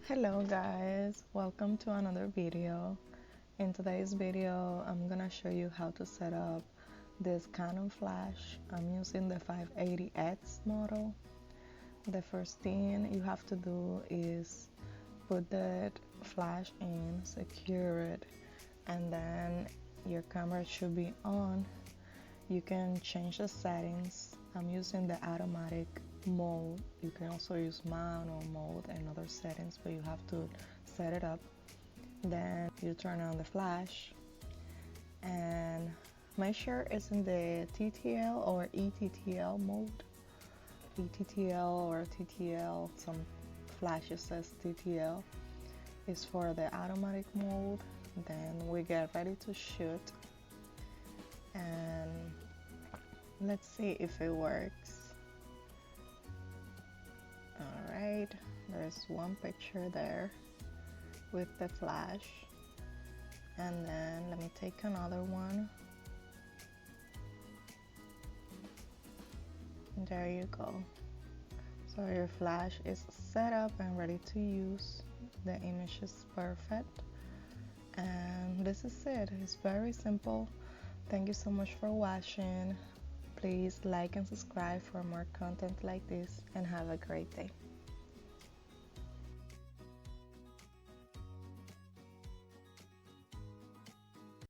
Hello guys, welcome to another video. In today's video, I'm gonna show you how to set up this Canon flash. I'm using the 580X model. The first thing you have to do is put that flash in, secure it, and then your camera should be on. You can change the settings. I'm using the automatic mode. You can also use manual mode and other settings, but you have to set it up. Then you turn on the flash and make sure it's in the TTL or ETTL mode. ETTL or TTL, some flashes says TTL, is for the automatic mode. Then we get ready to shoot and let's see if it works. Alright, there's one picture there with the flash, and then let me take another one. There you go. So your flash is set up and ready to use. The image is perfect, and this is it. It's very simple. Thank you so much for watching. Please like and subscribe for more content like this, and have a great day.